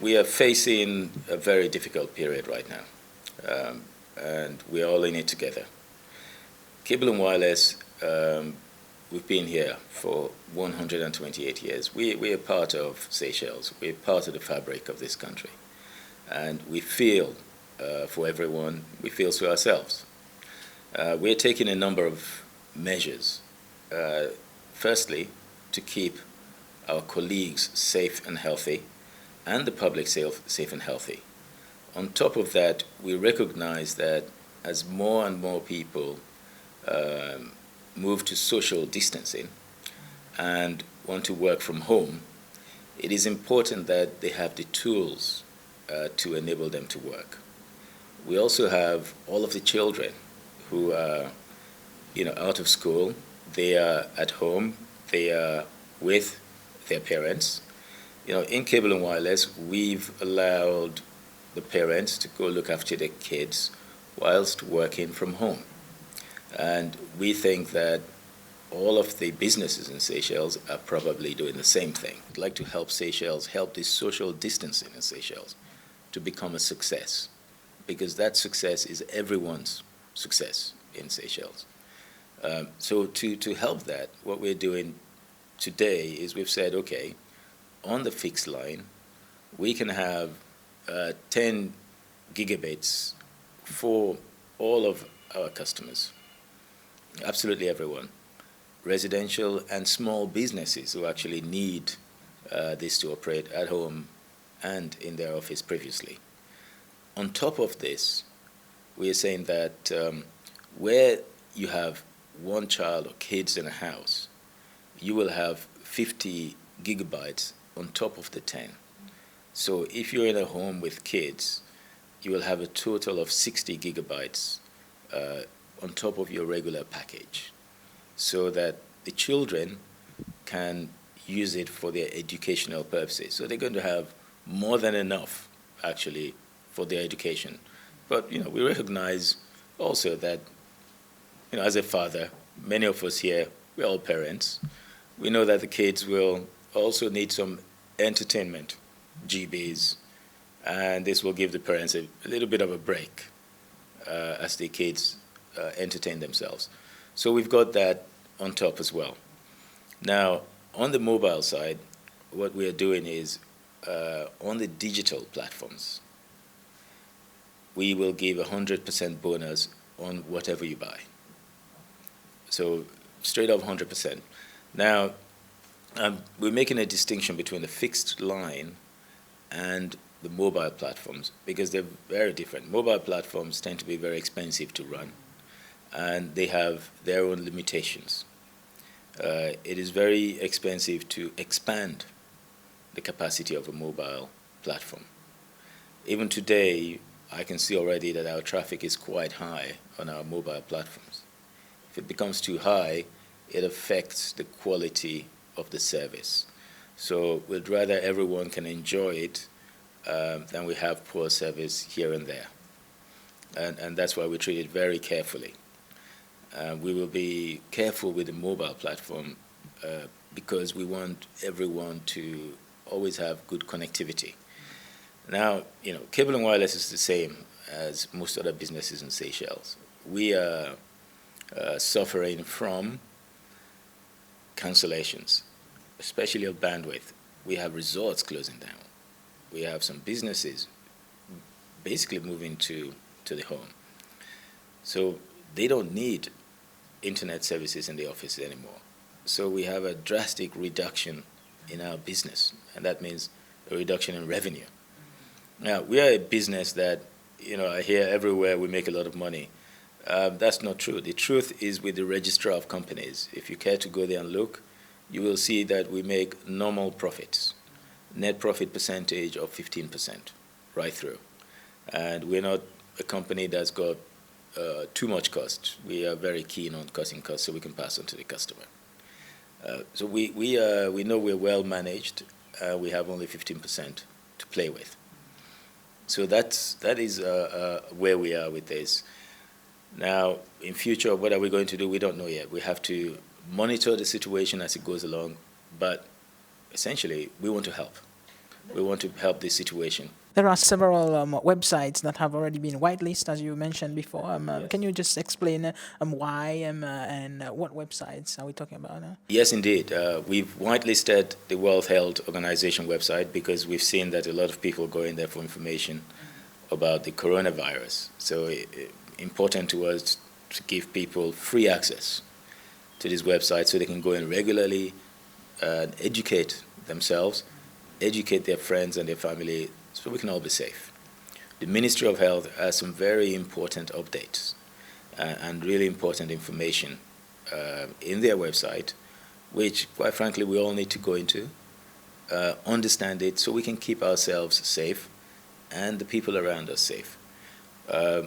we are facing a very difficult period right now, and we're all in it together. Cable and wireless, we've been here for 128 years. We are part of Seychelles. We're part of the fabric of this country. And we feel for everyone, we feel for ourselves. We're taking a number of measures. Firstly, to keep our colleagues safe and healthy, and the public safe and healthy. On top of that, we recognize that as more and more people move to social distancing and want to work from home, it is important that they have the tools to enable them to work. We also have all of the children who are, out of school. They are at home. They are with their parents. In cable and wireless, we've allowed the parents to go look after their kids whilst working from home. And we think that all of the businesses in Seychelles are probably doing the same thing. I'd like to help Seychelles, help this social distancing in Seychelles to become a success, because that success is everyone's success in Seychelles. So to help that, what we're doing today is we've said, okay, on the fixed line, we can have 10 gigabits for all of our customers, absolutely everyone, residential and small businesses who actually need this to operate at home and in their office previously. On top of this, we are saying that where you have one child or kids in a house, you will have 50 gigabytes on top of the 10. So if you're in a home with kids, you will have a total of 60 gigabytes on top of your regular package, so that the children can use it for their educational purposes. So they're going to have more than enough, actually, for their education. But, we recognize also that, as a father, many of us here, we're all parents. We know that the kids will also need some entertainment, GBs, and this will give the parents a little bit of a break as the kids entertain themselves. So we've got that on top as well. Now, on the mobile side, what we are doing is on the digital platforms, we will give 100% bonus on whatever you buy. So straight up 100%. Now, we're making a distinction between the fixed line and the mobile platforms, because they're very different. Mobile platforms tend to be very expensive to run, and they have their own limitations. It is very expensive to expand the capacity of a mobile platform. Even today, I can see already that our traffic is quite high on our mobile platforms. If it becomes too high, it affects the quality of the service. So we'd rather everyone can enjoy it than we have poor service here and there. And that's why we treat it very carefully. We will be careful with the mobile platform because we want everyone to always have good connectivity. Now, cable and wireless is the same as most other businesses in Seychelles. We are suffering from cancellations, especially of bandwidth. We have resorts closing down. We have some businesses basically moving to the home. So they don't need internet services in the office anymore. So we have a drastic reduction in our business, and that means a reduction in revenue. Now, we are a business that, I hear everywhere we make a lot of money. That's not true. The truth is with the registrar of companies. If you care to go there and look, you will see that we make normal profits, net profit percentage of 15% right through. And we're not a company that's got too much cost. We are very keen on cutting costs so we can pass on to the customer. So we know we're well managed. We have only 15% to play with. So that is where we are with this. Now, in future, what are we going to do? We don't know yet. We have to monitor the situation as it goes along, but essentially, we want to help. we want to help this situation. There are several websites that have already been whitelisted, as you mentioned before. Yes. Can you just explain why and what websites are we talking about? Yes, indeed. We've whitelisted the World Health Organization website because we've seen that a lot of people go in there for information about the coronavirus. So important to us to give people free access to this website so they can go in regularly and educate themselves, educate their friends and their family so we can all be safe. The Ministry of Health has some very important updates and really important information in their website, which, quite frankly, we all need to go into, understand it so we can keep ourselves safe and the people around us safe.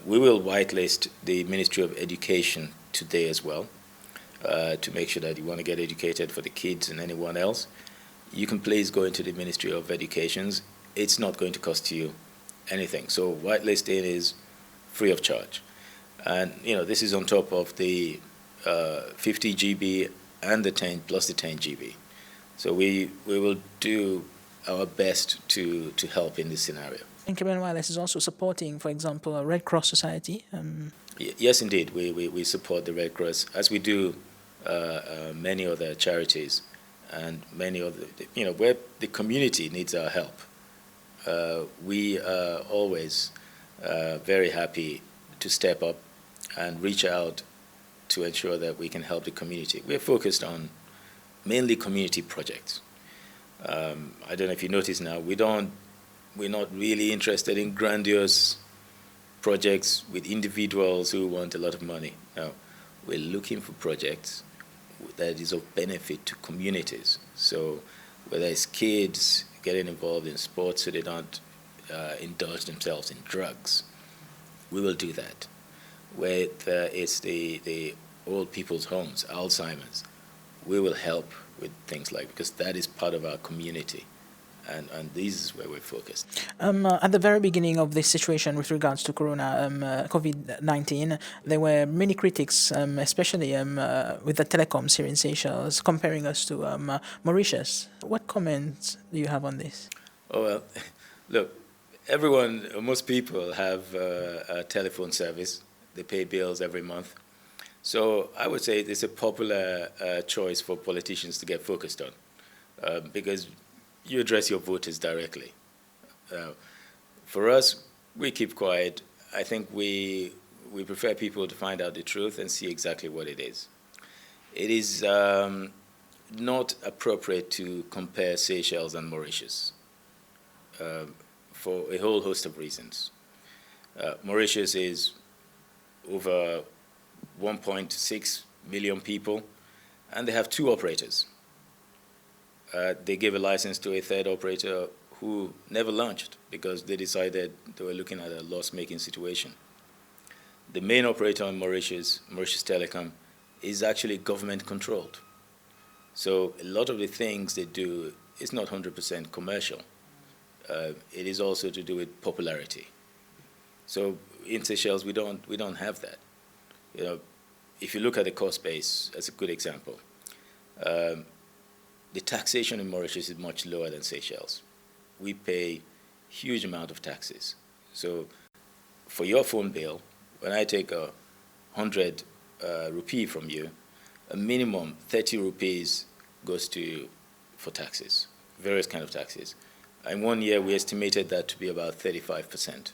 We will whitelist the Ministry of Education today as well to make sure that you want to get educated for the kids and anyone else. You can please go into the Ministry of Educations. It's not going to cost you anything. So whitelisting is free of charge. And, this is on top of the 50 GB and the 10 plus the 10 GB. So we will do our best to help in this scenario. Increment Wireless is also supporting, for example, a Red Cross Society. Yes, indeed. We support the Red Cross, as we do many other charities and many other, where the community needs our help. We are always very happy to step up and reach out to ensure that we can help the community. We're focused on mainly community projects. I don't know if you notice now, we're not really interested in grandiose projects with individuals who want a lot of money. No, we're looking for projects that is of benefit to communities. So whether it's kids getting involved in sports so they don't indulge themselves in drugs, we will do that. Whether it's the old people's homes, Alzheimer's, we will help with things like, because that is part of our community. And this is where we're focused. At the very beginning of this situation with regards to COVID-19, there were many critics, especially with the telecoms here in Seychelles, comparing us to Mauritius. What comments do you have on this? Oh, well, look, most people have a telephone service. They pay bills every month. So I would say it's a popular choice for politicians to get focused on because you address your voters directly. For us, we keep quiet. I think we prefer people to find out the truth and see exactly what it is. It is not appropriate to compare Seychelles and Mauritius for a whole host of reasons. Mauritius is over 1.6 million people, and they have two operators. They gave a license to a third operator who never launched because they decided they were looking at a loss-making situation. The main operator in Mauritius, Mauritius Telecom, is actually government-controlled. So a lot of the things they do is not 100% commercial. It is also to do with popularity. So in Seychelles, we don't have that. If you look at the cost base, as a good example, the taxation in Mauritius is much lower than Seychelles. We pay huge amount of taxes. So for your phone bill, when I take 100 rupee from you, a minimum 30 rupees goes for taxes, various kind of taxes. In 1 year, we estimated that to be about 35%.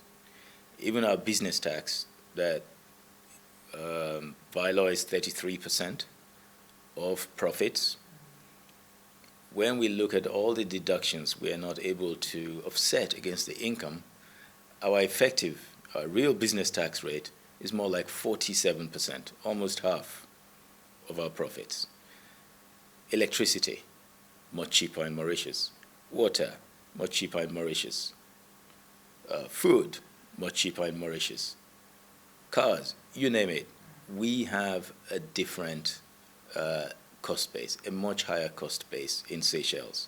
Even our business tax, that by law is 33% of profits. When we look at all the deductions we are not able to offset against the income, our effective, our real business tax rate is more like 47%, almost half of our profits. Electricity, much cheaper in Mauritius. Water, much cheaper in Mauritius. Food, much cheaper in Mauritius. Cars, you name it. We have a different cost base, a much higher cost base in Seychelles.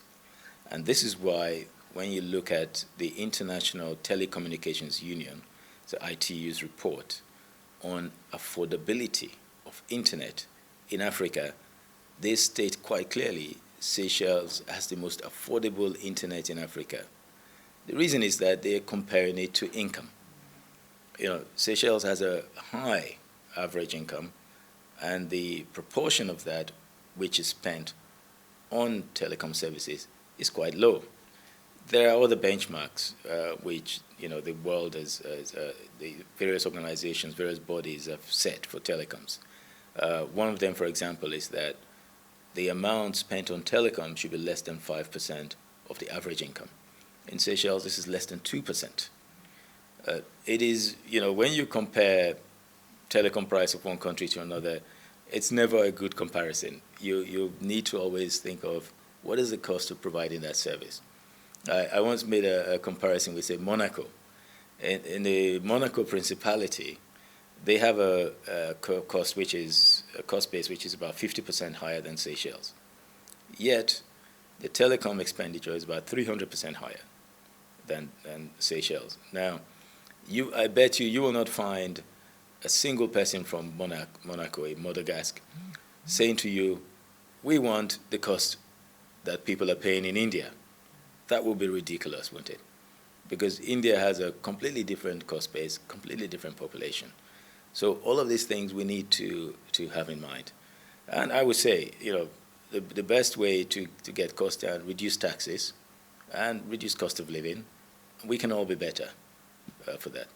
And this is why when you look at the International Telecommunications Union, the ITU's report on affordability of internet in Africa, they state quite clearly Seychelles has the most affordable internet in Africa The reason is that they're comparing it to income. Seychelles has a high average income, and the proportion of that which is spent on telecom services is quite low. There are other benchmarks which the world the various organizations, various bodies have set for telecoms. One of them, for example, is that the amount spent on telecom should be less than 5% of the average income. In Seychelles, this is less than 2%. It is, when you compare telecom price of one country to another, it's never a good comparison. You need to always think of what is the cost of providing that service. I once made a comparison with, say, Monaco. In the Monaco Principality, they have a cost base which is about 50% higher than Seychelles. Yet, the telecom expenditure is about 300% higher than Seychelles. Now, I bet you will not find a single person from Monaco, Madagascar, saying to you, we want the cost that people are paying in India. That would be ridiculous, wouldn't it? Because India has a completely different cost base, completely different population. So all of these things we need to have in mind. And I would say, the best way to get costs down, reduce taxes and reduce cost of living, we can all be better for that.